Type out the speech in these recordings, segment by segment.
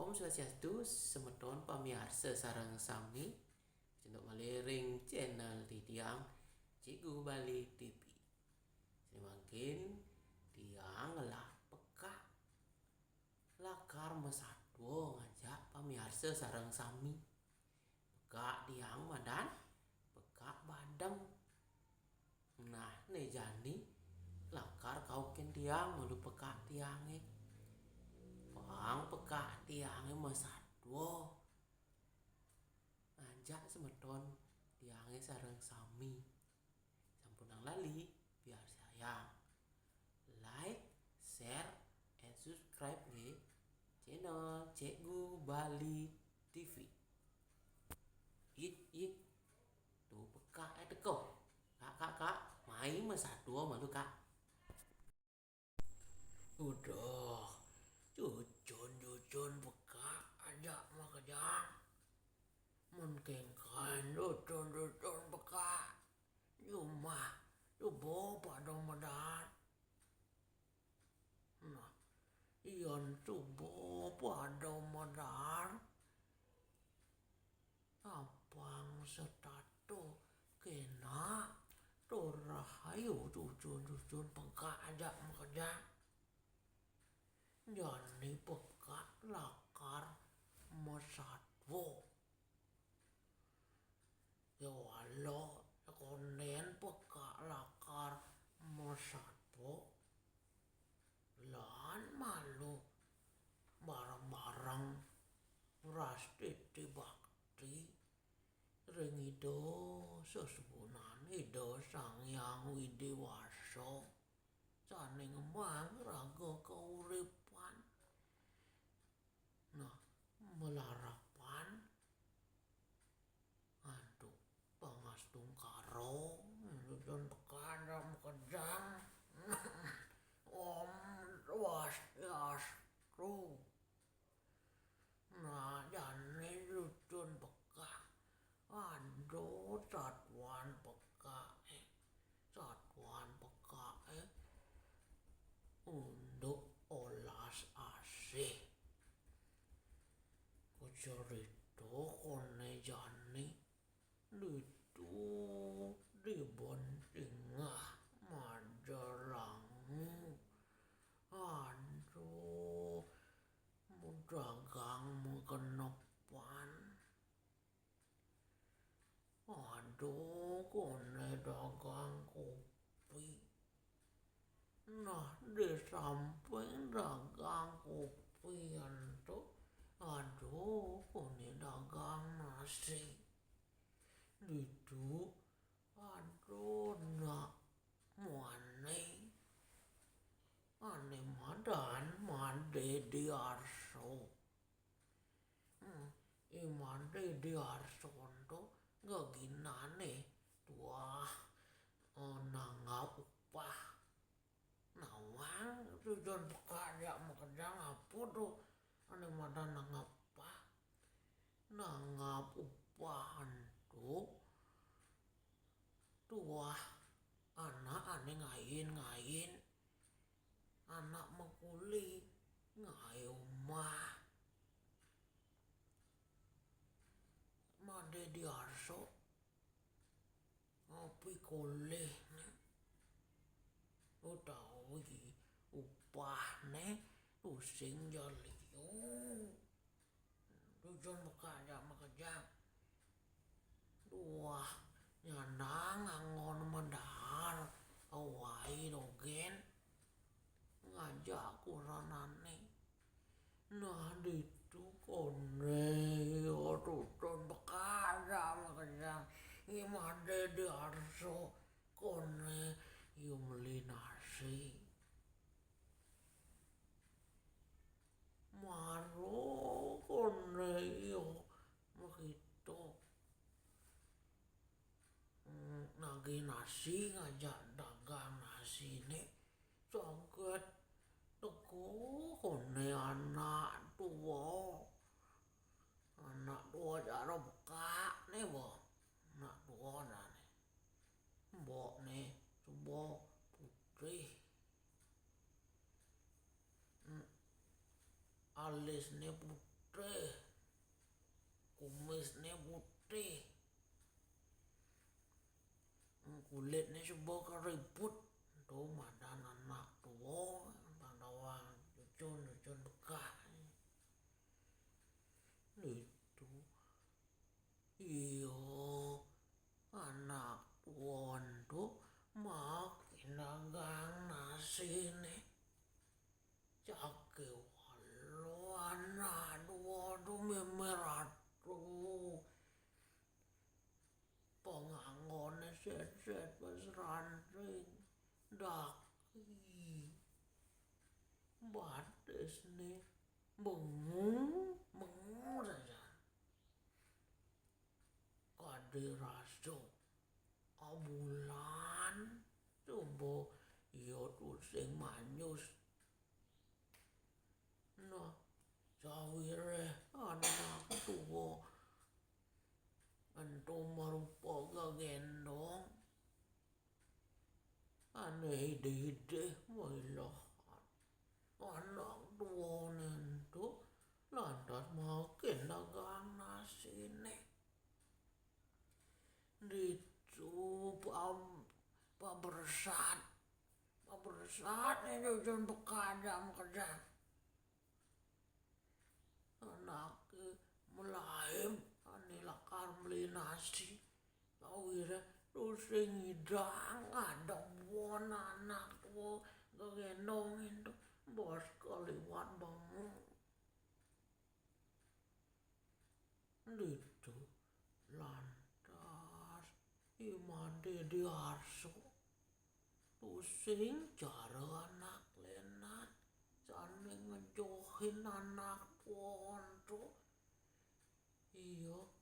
Om Swastiastu, semeton pamiarsa sareng sami cendak malering channel Tiang Cikgu Bali TV. Semakin tiang lah peka lakar mesatwo ngajak pamiarsa sareng sami. Peka tiang madan, peka badeng. Nah, ne jani lakar kauken tiang malu peka tiange. Pang peka tiange mesatwo. Ngajak semeton tiange sareng sami. Sampunang lali biar sayang. Like, share, and subscribe we channel Cikgu Bali TV. It tuh peka teko. Kak, main mesatwo malu kak. Udah, cucun peka ajak makajang. Menkengkan cucun peka. Yumah, yubo padang madan. Nah, iyan subo padang madan. Apang setato kena. Torahayu cucun peka ajak makajang. Jani peka lakar mesatwo. Yawalo konen peka lakar mesatwo. Lan malu barang-barang rastiti bakti. Rengido sesubunan ido sang yang widiwaso. Saning mang raga kauripan. Nah, melarapan aduh pangastung karo dan pekadam kedang. Om Swastiastu. Nah, jane cucun peka. Aduh satuan peka. Satuan peka untuk olas asih. Kucerito kone jani ditu dibon tingah majalangu. Aduh mudagang mengkenepan. Aduh kone dagang kopi. Nah, di samping dagang kopi itu, aduh kone dagang nasi. Ditu, aduh nak muane. Ane madan made diarso. Made diarso itu gaginane tuah nangap upah. Nawang cucun peka ajak makajang apa tuh. Ane madan nangap upah. Nangap upahan tuh. Tuah anak ane ngain. Anak mengkuli ngai umah. Made diarso ngopi koleh ne. Utawi upah ne pusing jaliu. Cucun peka ajak makajang. Tuah nyanang angon medar awai dogen. Ngajak kuranane. Nah, ditu kone yo cucun peka ajak makajang. Made diarso kone yo beli nasi. Maru kone yo begitu. Nagi nasi ngajak dagang nasi ne. Sangket teko kone anak tua. Anak tua jaro peka ne bo. Anak tua nane. Mbok ne subo putih. Alis ne putih. putih, kumisnya putih, kulitnya sebuah keriput. Tuh madan anak tua, pandawang cucun bekas. Itu, iyo, anak tua tuh makin dagang nasi nih. Cake walu anak tua tuh memerat tuh. Pengangonnya set-set pas ranting. Daki. Batis nih. Bengung saja. Kadiraso. Abulan. Coba iya tuh sing manyus. Nah, sawire anak tua. Anto marupa gagendong. Ane ide-ide wailah. Anak tua nentu lantas makin dagang nasi nih. Itu pabersat ini cucun bekadang kedang. Anaknya melaim ane lakar beli nasi. Sawire terus sing hidang ada buan anak tua gagendongin tuh. Bos kaliwat bangun. Itu lantas imade diarso. Pusing cara anak lenat. Sane ngejohin anak tuan tuh. Iyo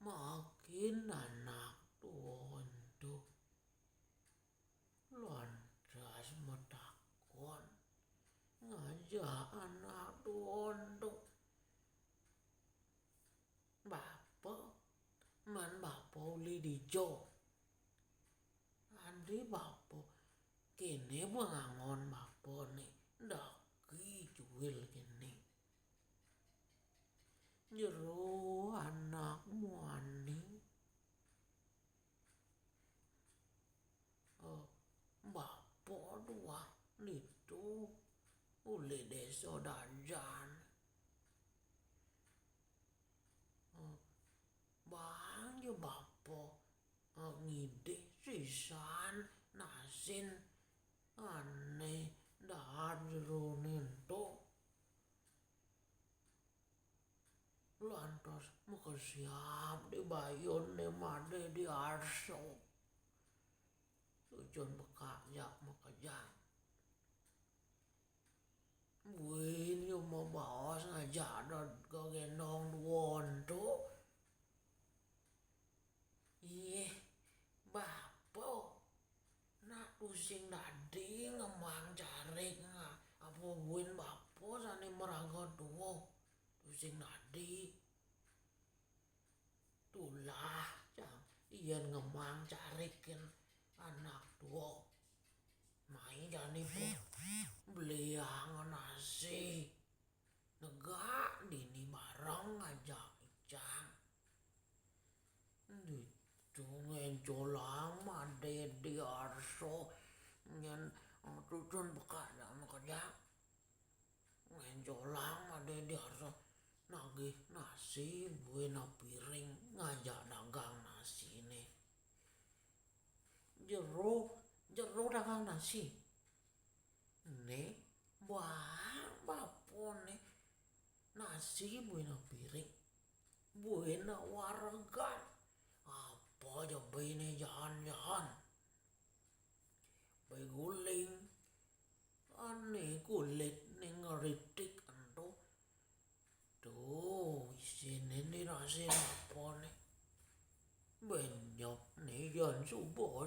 makin anak tuan tuh. Lantas metakon. Ngajak anak tuan tuh. Bapak uli dijo. Andi bapak kene bangon bapak nih. Daki cuil kene. Jero anakmu ani. Bapak dua itu uli desa danjan. Bang ya bapak ngide sisan nasin ane dahar jeronin tuh. Lantas muka siap dibayun nih made diarso. Cucun bekajak makajak. Buin yo mau bawas ngajak gagendong duon tuh. Iya, bapak nak pusing nadi ngemang carik nga. Apa buin bapak sani meragot tuh. Pusing nadi. Tulah cang iyan ngemang carikin anak tuh. Main jani po beliang nasi. Negak dini barang ngajak icang. Itu ngencolang made diarso. Nyen cucun bekadang makajak. Ngencolang made diarso. Nagih nasi buena piring ngajak dagang nasi nih. Jero dagang nasi. Nih, bapak nih. Nasi buena piring. Buena wargan. Apa aja bini jahan-jahan. Beguling. Ane kulit nih ngeritik ento. Tuh, isini nih nasi apa nih. Benyok nih yan subuh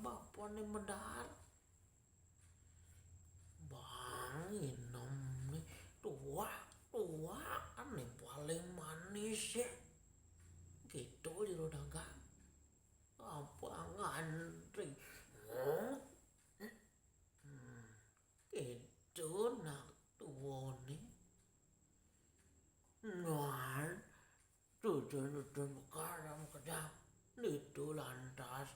bapak nih medar. Bang inem nih tua ane paling manis ya. Gitu jero dagang. Apa ngantri. Gitu nak tua nih. Udan begadang kedang itu lantas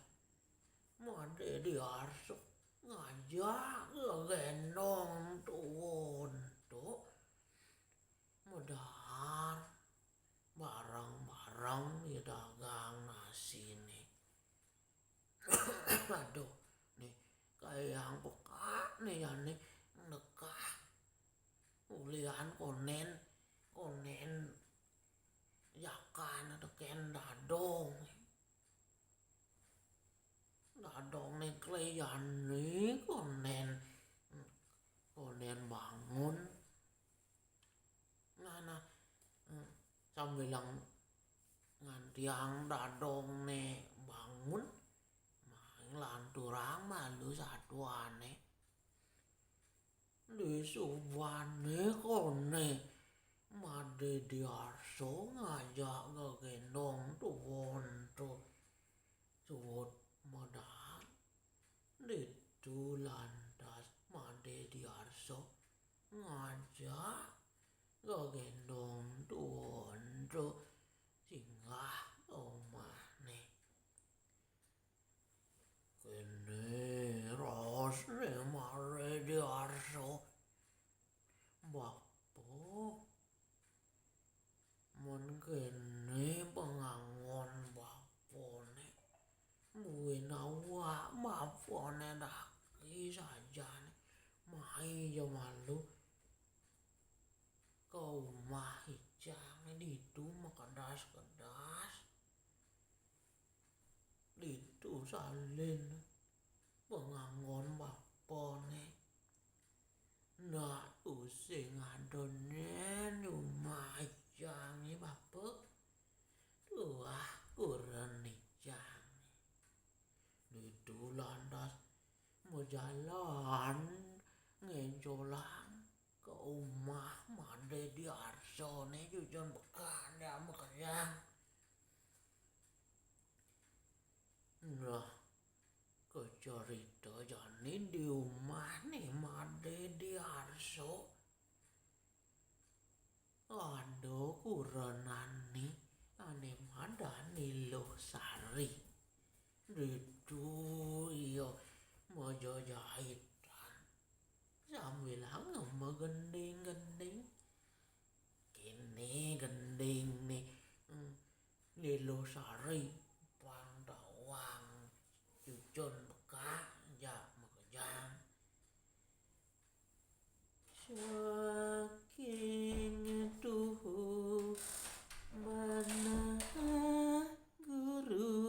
made diarsuk ngajak gendong tuwon tuh medar barang-barang di dagang nasi nih. Aduh nih kayak yang peka nih ya nih nekah ulian konen yakan teken dadong nih kleyan nih konen bangun nah sambil ngantiang dadong nih bangun main lanturang malu satuane di subane kone made diarso ngajak ngegendong tuwon tuh suwut modal itu lantas made diarso ngajak ngegendong tuwon tuh singgah omah nih kene ros nih mare diarso bapo mon kene pengangon bapone buin awak bapone daki saja nih mai jo malu kau mah hijang itu kedas itu salin pengangon bapone nak using adonen rumah hijang ni bapuk tuah kurang hijang itu lantas mau jalan ngencolang ke rumah made diarso nih jujon begadang begadang nah kecerita jani di rumah nih made diarso aduh kurenan nih ane madani loh sari itu iyo mojo jahitan sambil ngegending kini gending nih lilo sari pantawang cucun bekah jak mekejang saking tuh mana guru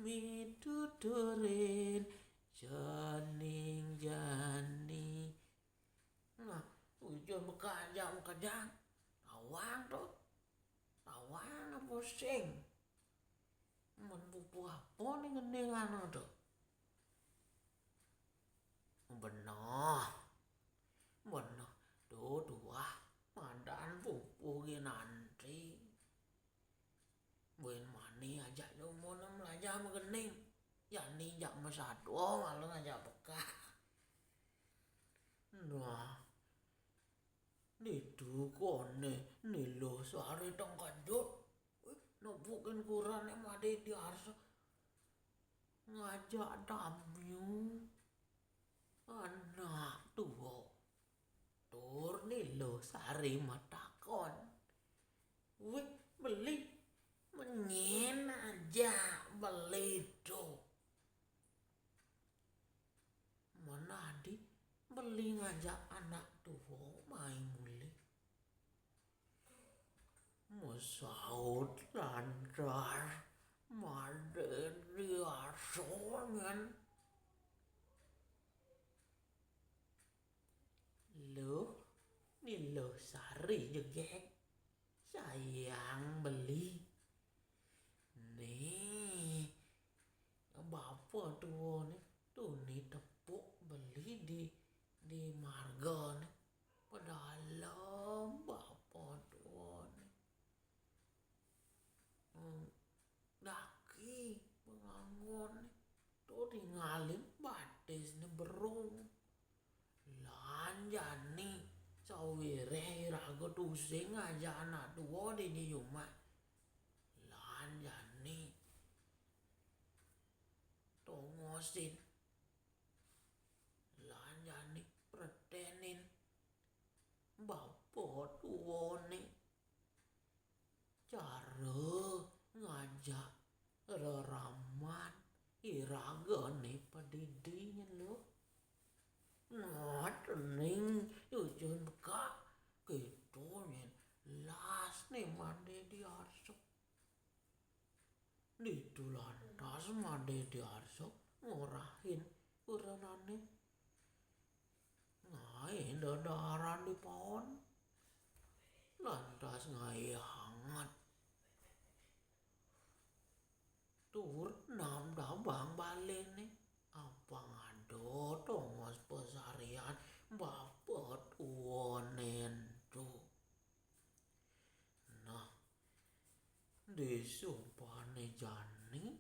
mituturin janing nah ujung bekajang tawang pusing menpupu apa nih gendingan tuh bener tuh dua mandan pupu nanti buin mani aja lu mau belajar mengening ya nih jak mesado malu ngajak bekah nah itu kone nilo sehari tong kajut nobukin kuran made diarso ngajak damyu anak tuh tur nilo sehari matakon wih beli menyen aja beli tuh mana di beli ngajak anak tuh main muli musaut lancar made diarso ngan lo sari juga sayang beli nih bapak tuh nih tepuk beli di marga nih pedalam bapak tuh daki pengangon tuh tinggalin batis nih berung lanjan nih sawire iraga tusing aja anak tuwa di rumah. Lan jani tongosin. Lan jani pretenin bapak tuwane cara ngajak reraman iragane padidinya lo. Tening ujun kak ketonyen las nih mande diarso. Ditu lantas mande diarso ngorahin uranane. Ngai dadaran di pohon. Lantas ngai hangat. Tur nam dabang balik nih. Apa ngado tongos pesarian bapak tuonen tuh. Nah, disupane jani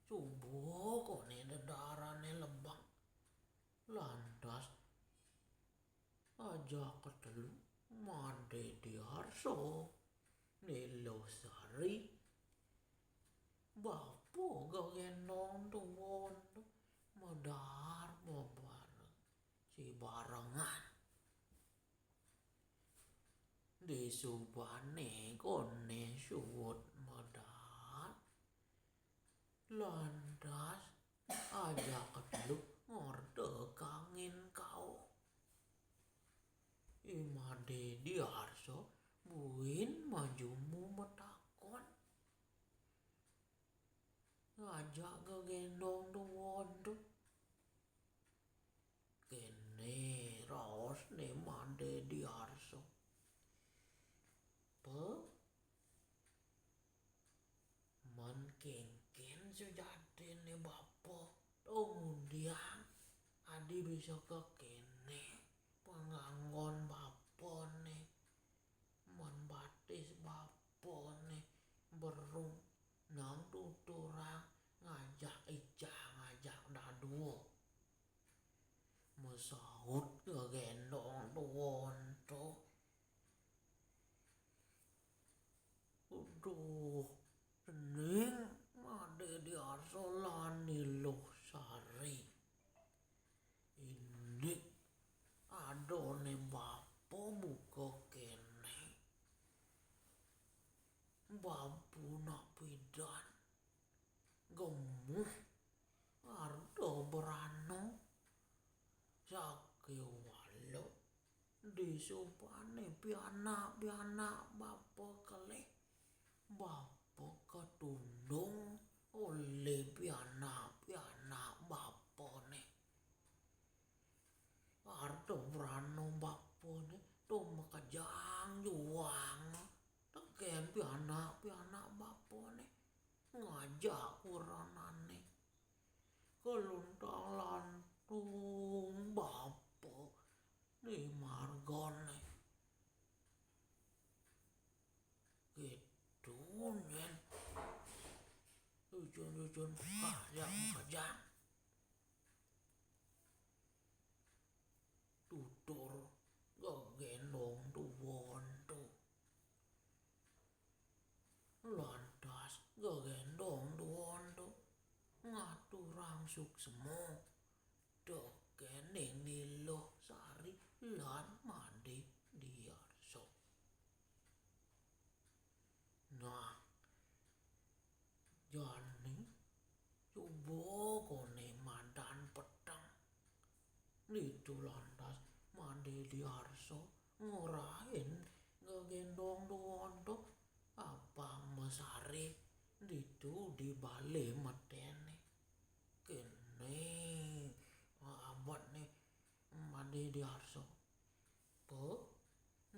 subuh kone dadarane lebang. Lantas aja ketelu mande diarso Nelosari bapu gagendong tuwon medar bareng si barengan disubane kone suwut medar lantas aja ketelu ngorde kangin kau imade diarso buin majumu metakon ngajak gegendong tuwon tuh kene raos ne mande diarso pe man kengken sejati ne bapo undian adi bisa ke kene penganggon bapone man batis bapone berung nang tuturang ngajak ija ngajak daduo mesaut kegendong tuwon tuh Aduh tening made diarso lani Losari ini adone bapo buka kene babu nak pidan gemuh ardo berano sake walo disupane pianak bapo keleh bapo ketundung oleh pianak bapone ardo berano bapone tuh makajang juang teken pianak bapone ngajak uranane keluntang lantung bapo di margone gitu nyen ujun kajang tutur gegendong tuwon tuh lantas gegendong tuwon tuh ngaturang suksemo dekening Nelosari lan mande diarso. Nah jani subuh kone madan petang nitu lantas mande diarso ngorahin gegendong tuwon tuh apa mesari ditu di bale medene kene abot nih mande diarso pe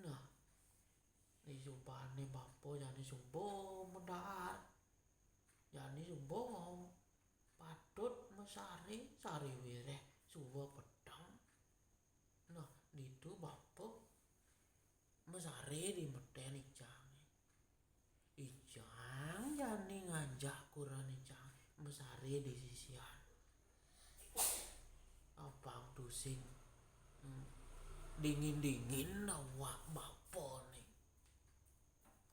nah disupane bapo jani subuh medar jani subuh patut mesari sari wireh subuh pedang nah ditu bapo mesari di meden ijang jani ngajak kuran ijang mesari di sisian abang tusing dingin-dingin awak bapa nih.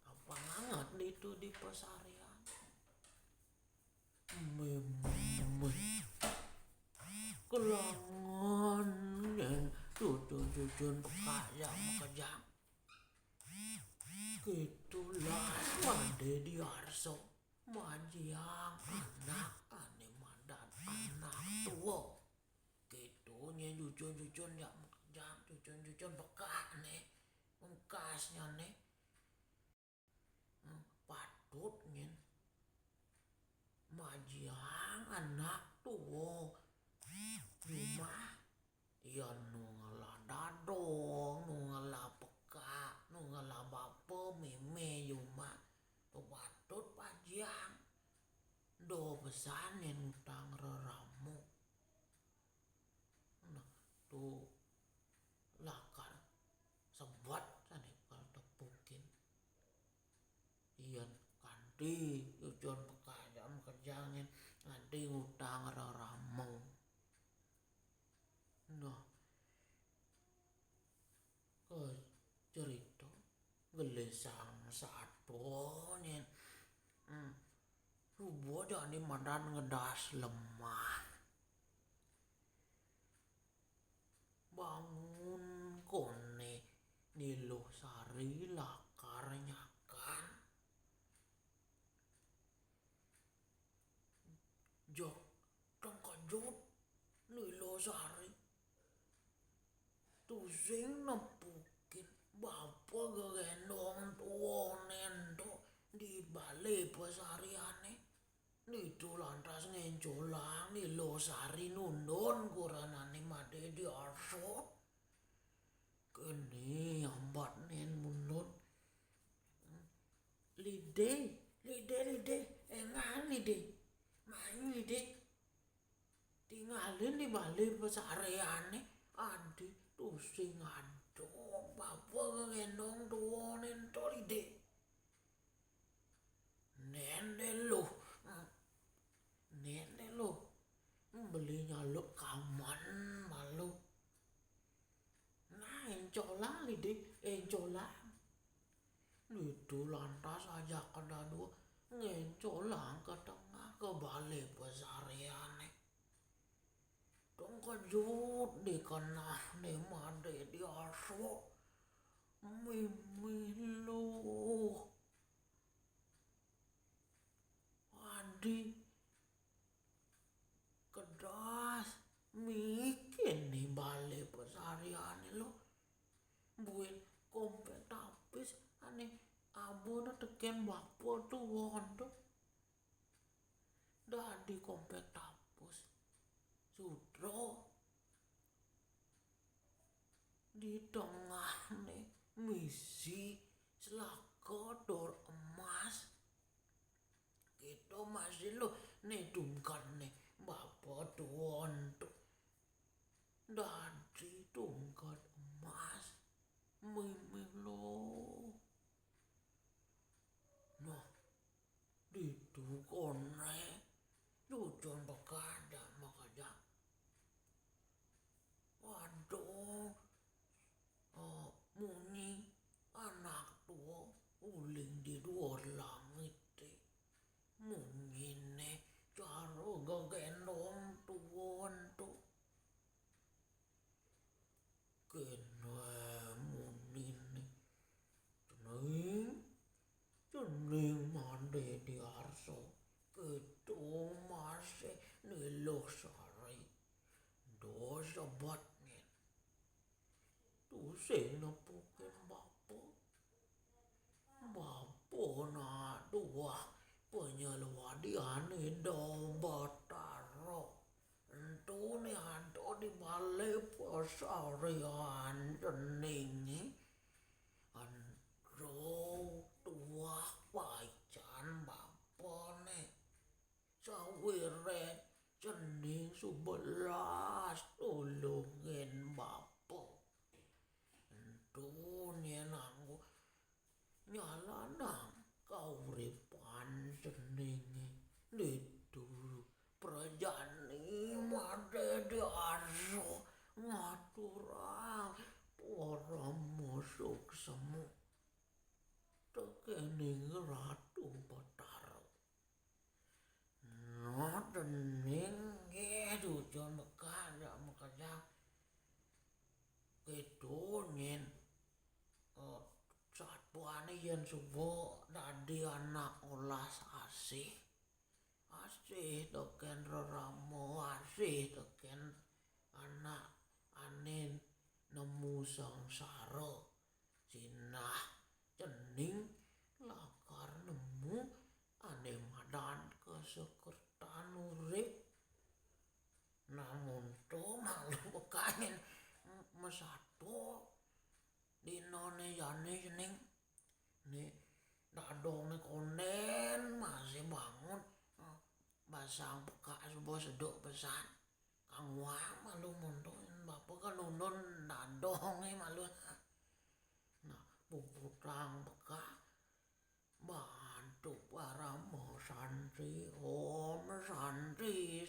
Apa banget itu di pesarian. Memeh kelangan yang cucun-cucun bekaya makajang. Gitulah mande di arso. Majiang anak ane madan anak tua. Gitunya cucun-cucun ya makajang. Cucun-cucun bekah nih. Engkasnya nih. Patutnya majiang anak tua. Rumah ya nungala dadong, nungala peka, nungala bapa meme yuma patut pajiang do pesan yang utang reramu. Nah tuh lakar sebat tadi kalau tepukin iyan kanti tujuan pekerjaan kerjaan nanti utang reramu. Nah ke cerita gelesang satu nih rubuh jadi madan ngedas lemah bangun kone niluh sari lakarnya kan jok tengkajut niluh sari tusing nempukin bapa gegendong tuonen tuh di balai pesariane nitu lantas ngencolang niluh sari nundun kuranane made di arso kene ambat nen mundun lide engan lide main lide tinggalin di balai pesariane adi tusing aduh bapa ngendong tuonen to lide nene lo belinya lo kaman malu nah encolang lide encolang itu lantas aja kada dua ngencolang ke tengah ke balai pesariane dong kejut di kena di made di arso mimilu adi kedas mikin nih balai pesariane lo buin kompet tapis ane abona teken bapa tuh wondo dadi kompet tapus sutro di tengah nih misi selaka dor emas gitu masih lo nih tungkan nih bapa tuh wondo dadi tungkat emas mimilu noh ditukone cucun bekada makanya waduh muni anak tua uling di luar langit mungine caro gegendong tuon tuh kene munine cening mande di arso gitu masih niluh sari do sebatnya tusing nepukin bapa na dua penyelwadiane do bataro entu nih ado di balai pesarian cening andro tua pacan bapane sawiret cening 11 tulungin bapa entunya nanggu nyalanang kauripan cening nitu prajani made di arso ngaturang orang masuk semua tekening ratu petaro. Tening gitu jon bekerja kedonin satuane yen subuh dadi anak olas asih teken reramo asih teken anak anin nemu sangsara sinah cening lakar nemu ane madan kesekertan urip namun to malu bekain mesatu dinone jane cening nih dadong konden masih bangun basang peka subuh seduk pesan kang wang malu muntuhin bapak kan nundun dadong malu nah puputang peka bantu para santri om santri